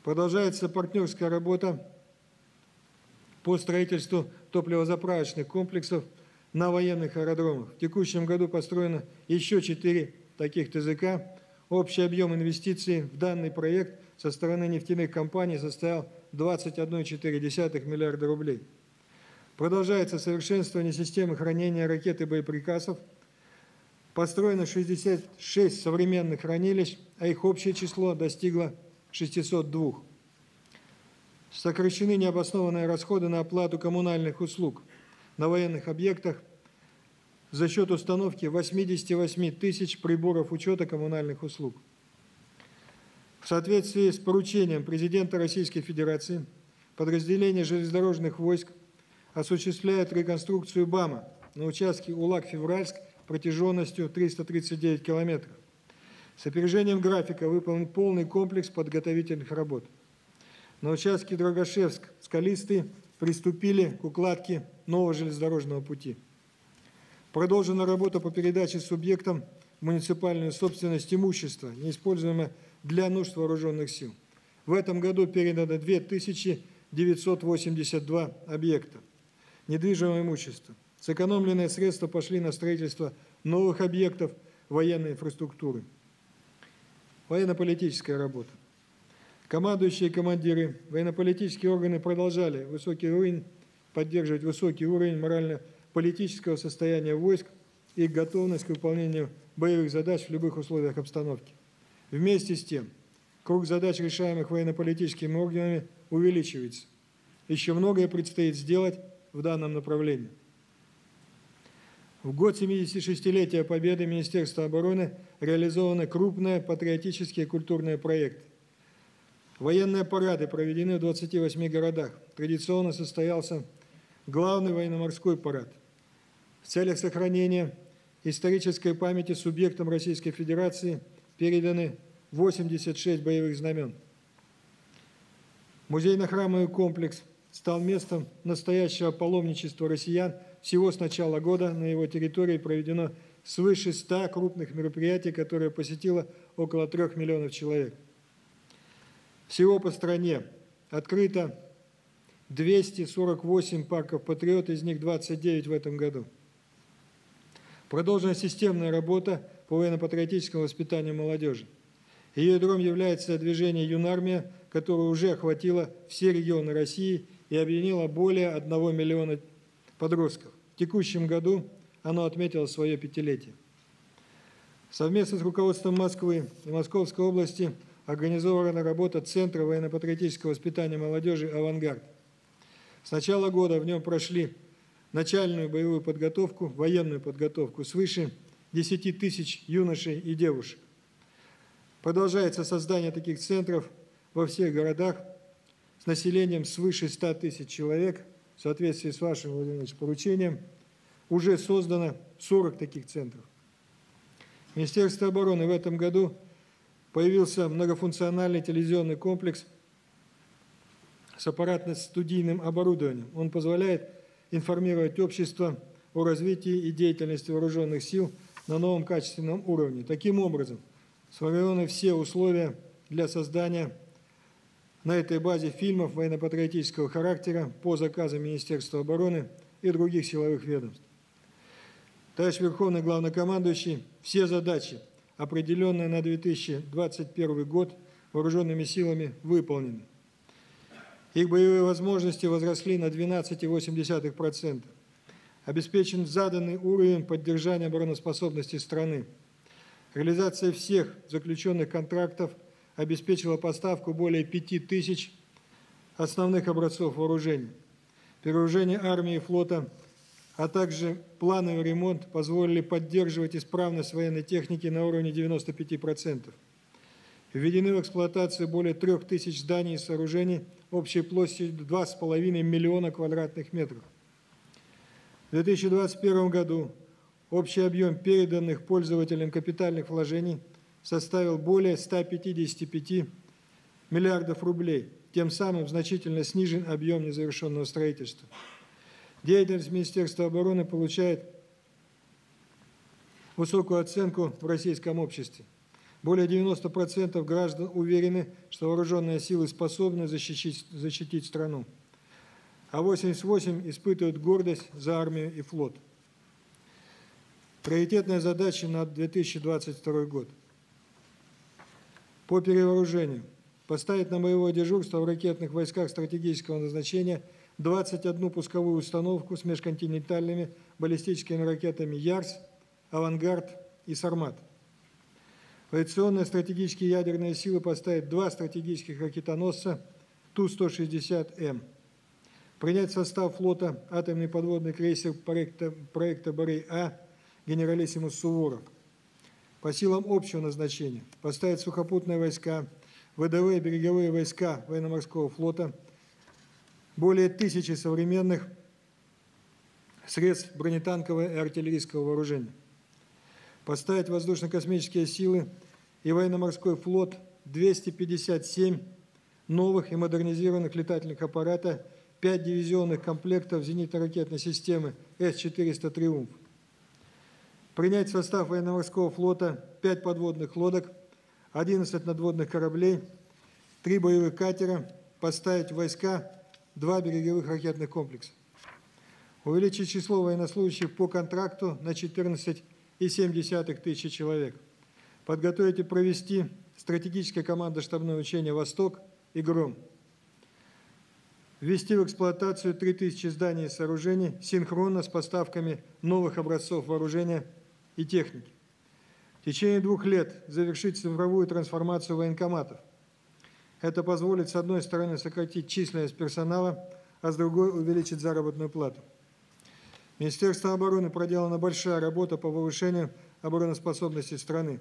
C: Продолжается партнерская работа по строительству топливозаправочных комплексов на военных аэродромах. В текущем году построено еще 4 таких ТЗК. Общий объем инвестиций в данный проект со стороны нефтяных компаний составил 21,4 миллиарда рублей. Продолжается совершенствование системы хранения ракет и боеприпасов. Построено 66 современных хранилищ, а их общее число достигло 602. Сокращены необоснованные расходы на оплату коммунальных услуг на военных объектах. за счет установки 88 тысяч приборов учета коммунальных услуг. В соответствии с поручением президента Российской Федерации подразделения железнодорожных войск осуществляют реконструкцию БАМа на участке Улак-Февральск протяженностью 339 километров. С опережением графика выполнен полный комплекс подготовительных работ. На участке Дрогошевск-Скалистый приступили к укладке нового железнодорожного пути. Продолжена работа по передаче субъектам в муниципальную собственность имущества, неиспользуемого для нужд вооруженных сил. В этом году передано 2982 объекта недвижимого имущества. Сэкономленные средства пошли на строительство новых объектов военной инфраструктуры. Военно-политическая работа. Командующие и командиры, военно-политические органы продолжали поддерживать высокий уровень морально-политического состояния войск и их готовность к выполнению боевых задач в любых условиях обстановки. Вместе с тем, круг задач, решаемых военно-политическими органами, увеличивается. Еще многое предстоит сделать в данном направлении. В год 76-летия Победы Министерства обороны реализованы крупные патриотические и культурные проекты. Военные парады проведены в 28 городах. Традиционно состоялся главный военно-морской парад. В целях сохранения исторической памяти субъектам Российской Федерации переданы 86 боевых знамен. Музейно-храмовый комплекс стал местом настоящего паломничества россиян. Всего с начала года на его территории проведено свыше 100 крупных мероприятий, которые посетило около 3 миллионов человек. Всего по стране открыто 248 парков «Патриот», из них 29 в этом году. Продолжена системная работа по военно-патриотическому воспитанию молодежи. Ее ядром является движение «Юнармия», которое уже охватило все регионы России и объединило более 1 миллиона подростков. В текущем году оно отметило свое 5-летие. Совместно с руководством Москвы и Московской области организована работа Центра военно-патриотического воспитания молодежи «Авангард». С начала года в нем прошли начальную боевую подготовку, военную подготовку свыше 10 тысяч юношей и девушек. Продолжается создание таких центров во всех городах с населением свыше 100 тысяч человек. В соответствии с вашим, Владимир Владимирович, поручением уже создано 40 таких центров. Министерство обороны в этом году появился многофункциональный телевизионный комплекс с аппаратно-студийным оборудованием. Он позволяет информировать общество о развитии и деятельности вооруженных сил на новом качественном уровне. Таким образом, сформированы все условия для создания на этой базе фильмов военно-патриотического характера по заказам Министерства обороны и других силовых ведомств. Товарищ Верховный Главнокомандующий, все задачи, определенные на 2021 год, вооруженными силами выполнены. Их боевые возможности возросли на 12,8%. Обеспечен заданный уровень поддержания обороноспособности страны. Реализация всех заключенных контрактов обеспечила поставку более 5000 основных образцов вооружений. Перевооружение армии и флота, а также плановый ремонт позволили поддерживать исправность военной техники на уровне 95%. Введены в эксплуатацию более 3000 зданий и сооружений общей площадью 2,5 миллиона квадратных метров. В 2021 году общий объем переданных пользователям капитальных вложений составил более 155 миллиардов рублей, тем самым значительно снижен объем незавершенного строительства. Деятельность Министерства обороны получает высокую оценку в российском обществе. Более 90% граждан уверены, что вооруженные силы способны защитить страну, а 88% испытывают гордость за армию и флот. Приоритетные задачи на 2022 год. По перевооружению. Поставить на боевое дежурство в ракетных войсках стратегического назначения 21 пусковую установку с межконтинентальными баллистическими ракетами «Ярс», «Авангард» и «Сармат». В авиационные стратегические ядерные силы поставить 2 стратегических ракетоносца Ту-160М. Принять в состав флота атомный подводный крейсер проекта «Борей-А» генералиссимус Суворов. По силам общего назначения поставить сухопутные войска, ВДВ и береговые войска военно-морского флота, более 1000 современных средств бронетанкового и артиллерийского вооружения. Поставить воздушно-космические силы и военно-морской флот 257 новых и модернизированных летательных аппаратов, 5 дивизионных комплектов зенитно-ракетной системы С-400 «Триумф». Принять в состав военно-морского флота 5 подводных лодок, 11 надводных кораблей, 3 боевых катера, поставить в войска 2 береговых ракетных комплекса. Увеличить число военнослужащих по контракту на 14,7 тысячи человек. Подготовить и провести стратегическое командно-штабное учение «Восток» и «Гром». Ввести в эксплуатацию 3000 зданий и сооружений синхронно с поставками новых образцов вооружения и техники. В течение 2 лет завершить цифровую трансформацию военкоматов. Это позволит, с одной стороны, сократить численность персонала, а с другой – увеличить заработную плату. Министерством обороны проделана большая работа по повышению обороноспособности страны,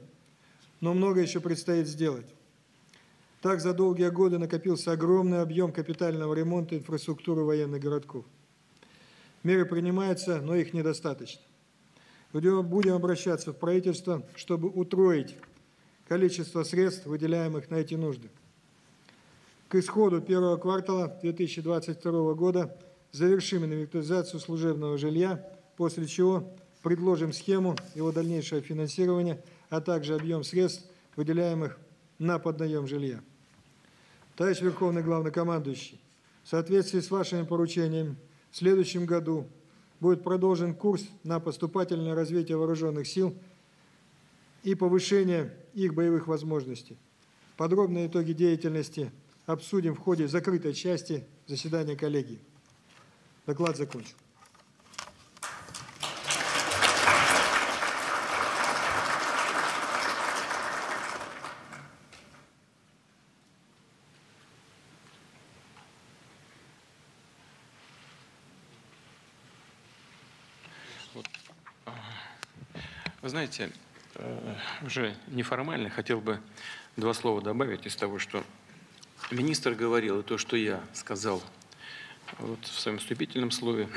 C: но многое еще предстоит сделать. Так, за долгие годы накопился огромный объем капитального ремонта инфраструктуры военных городков. Меры принимаются, но их недостаточно. Будем обращаться в правительство, чтобы утроить количество средств, выделяемых на эти нужды. К исходу первого квартала 2022 года завершим инвентаризацию служебного жилья, после чего предложим схему его дальнейшего финансирования, а также объем средств, выделяемых на поднаем жилья. Товарищ Верховный Главнокомандующий, в соответствии с вашими поручениями, в следующем году будет продолжен курс на поступательное развитие вооруженных сил и повышение их боевых возможностей. Подробные итоги деятельности обсудим в ходе закрытой части заседания коллегии. Доклад закончен.
B: Вы знаете, уже неформально хотел бы 2 слова добавить из того, что министр говорил, и то, что я сказал вот в своем вступительном слове,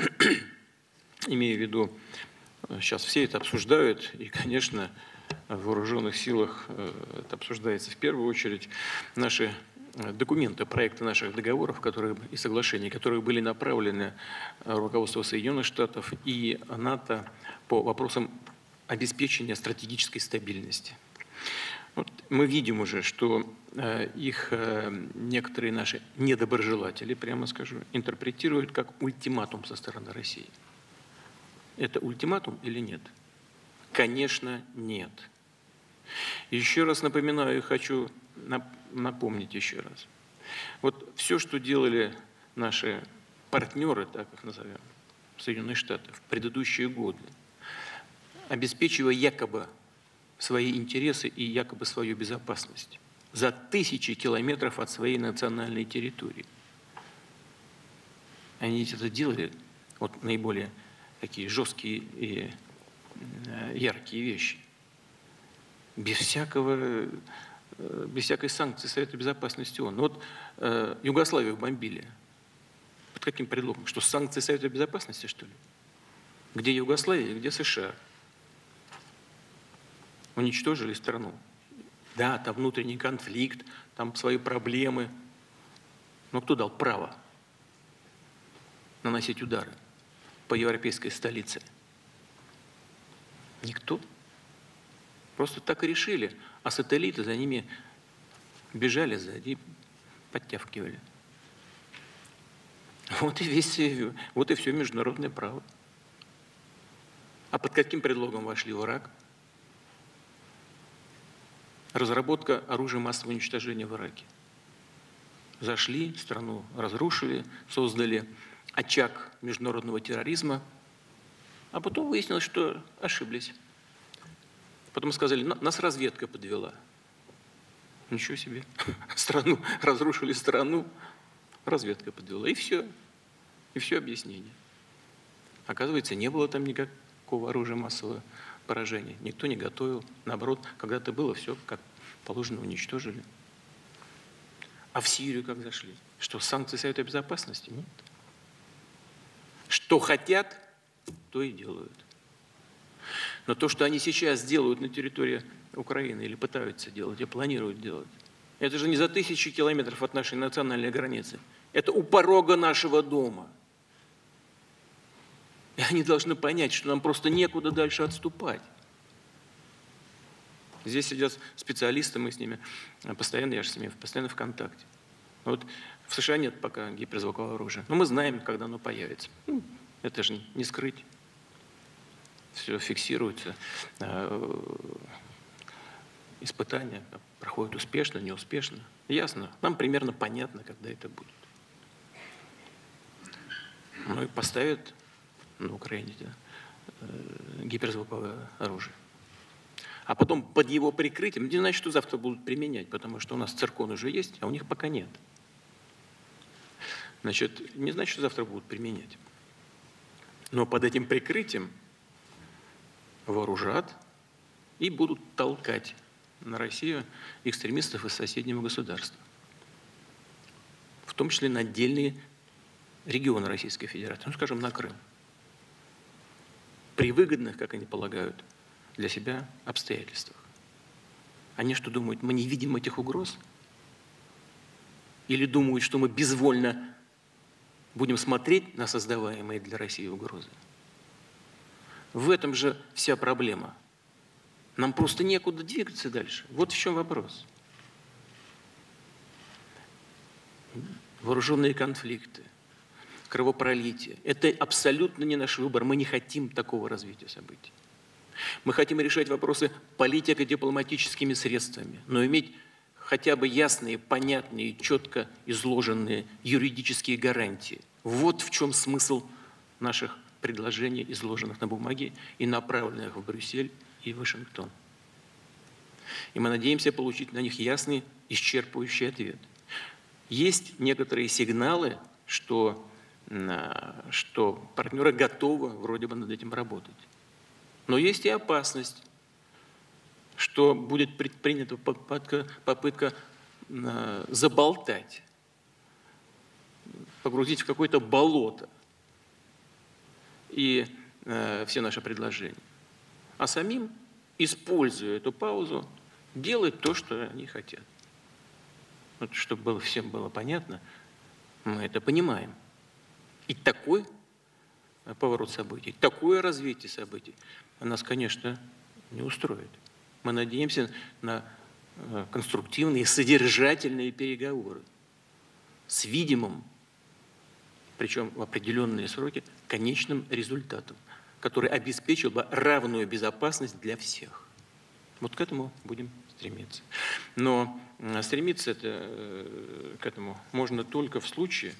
B: имея в виду, сейчас все это обсуждают, и, конечно, в вооруженных силах это обсуждается в первую очередь. Наши документы, проекты наших договоров и соглашений, которые были направлены руководству Соединенных Штатов и НАТО по вопросам обеспечения стратегической стабильности. Вот мы видим уже, что их некоторые наши недоброжелатели, прямо скажу, интерпретируют как ультиматум со стороны России. Это ультиматум или нет? Конечно, нет. Еще раз напоминаю и хочу напомнить еще раз. Вот все, что делали наши партнеры, так их назовем, Соединенные Штаты, в предыдущие годы, обеспечивая якобы свои интересы и якобы свою безопасность за 1000 километров от своей национальной территории. Они это делали, вот наиболее такие жесткие и яркие вещи, без всякой санкции Совета Безопасности ООН. Вот Югославию бомбили. Под каким предлогом? Что санкции Совета Безопасности, что ли? Где Югославия, где США? Уничтожили страну. Да, там внутренний конфликт, там свои проблемы. Но кто дал право наносить удары по европейской столице? Никто. Просто так и решили. А сателлиты за ними бежали сзади, подтягивали. Вот и все международное право. А под каким предлогом вошли в Ирак? Разработка оружия массового уничтожения в Ираке. Зашли, страну разрушили, создали очаг международного терроризма, а потом выяснилось, что ошиблись. Потом сказали, нас разведка подвела. Ничего себе. Разрушили страну, разведка подвела. И все. И все объяснение. Оказывается, не было там никакого оружия массового поражения никто не готовил. Наоборот, когда-то было все как положено, уничтожили. А в Сирию как зашли? Что, санкции Совета Безопасности? Нет. Что хотят, то и делают. Но то, что они сейчас делают на территории Украины, или пытаются делать, и планируют делать, это же не за 1000 километров от нашей национальной границы. Это у порога нашего дома. И они должны понять, что нам просто некуда дальше отступать. Здесь сидят специалисты, мы с ними постоянно, я же с ними постоянно в контакте. Вот в США нет пока гиперзвукового оружия, но мы знаем, когда оно появится. Ну, это же не скрыть. Все фиксируется. Испытания проходят успешно, неуспешно. Ясно. Нам примерно понятно, когда это будет. Ну и поставят на Украине гиперзвуковое оружие. А потом под его прикрытием, не значит, что завтра будут применять, потому что у нас циркон уже есть, а у них пока нет. Значит, не значит, что завтра будут применять. Но под этим прикрытием вооружат и будут толкать на Россию экстремистов из соседнего государства. В том числе на отдельные регионы Российской Федерации, ну, скажем, на Крым. При выгодных, как они полагают, для себя обстоятельствах. Они что думают, мы не видим этих угроз? Или думают, что мы безвольно будем смотреть на создаваемые для России угрозы? В этом же вся проблема. Нам просто некуда двигаться дальше. Вот в чем вопрос. Вооруженные конфликты, кровопролитие – это абсолютно не наш выбор. Мы не хотим такого развития событий. Мы хотим решать вопросы политико-дипломатическими средствами, но иметь хотя бы ясные, понятные, четко изложенные юридические гарантии. Вот в чем смысл наших предложений, изложенных на бумаге и направленных в Брюссель и Вашингтон. И мы надеемся получить на них ясный, исчерпывающий ответ. Есть некоторые сигналы, что партнеры готовы вроде бы над этим работать. Но есть и опасность, что будет предпринята попытка заболтать, погрузить в какое-то болото и все наши предложения. А самим, используя эту паузу, делать то, что они хотят. Вот, чтобы всем было понятно, мы это понимаем. И такой поворот событий, такое развитие событий нас, конечно, не устроит. Мы надеемся на конструктивные, содержательные переговоры с видимым, причем в определенные сроки, конечным результатом, который обеспечил бы равную безопасность для всех. Вот к этому будем стремиться. Но стремиться к этому можно только в случае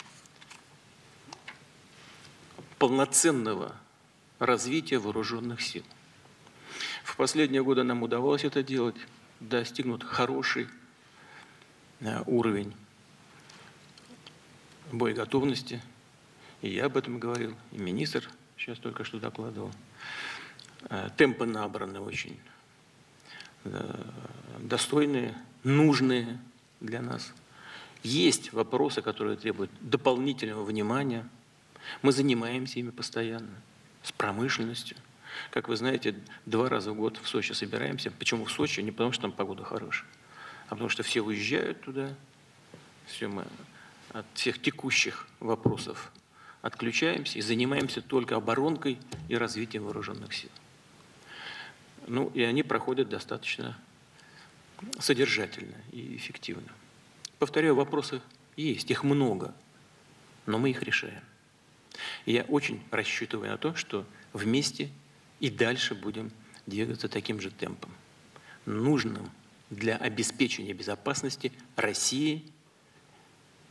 B: полноценного развития вооруженных сил. В последние годы нам удавалось это делать, достигнут хороший уровень боеготовности. И я об этом говорил, и министр сейчас только что докладывал. Темпы набраны очень достойные, нужные для нас. Есть вопросы, которые требуют дополнительного внимания. Мы занимаемся ими постоянно, с промышленностью. Как вы знаете, 2 раза в год в Сочи собираемся. Почему в Сочи? Не потому, что там погода хорошая, а потому что все уезжают туда. Все мы от всех текущих вопросов отключаемся и занимаемся только оборонкой и развитием вооруженных сил. Ну, и они проходят достаточно содержательно и эффективно. Повторяю, вопросы есть, их много, но мы их решаем. И я очень рассчитываю на то, что вместе и дальше будем двигаться таким же темпом, нужным для обеспечения безопасности России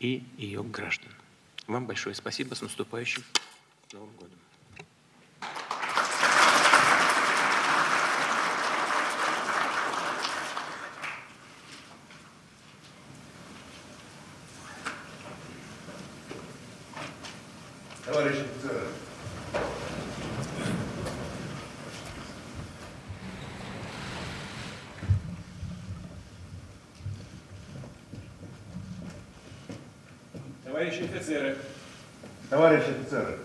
B: и ее граждан. Вам большое спасибо. С наступающим Новым годом.
A: Товарищи офицеры,
B: Товарищи офицеры,
A: Товарищи офицеры,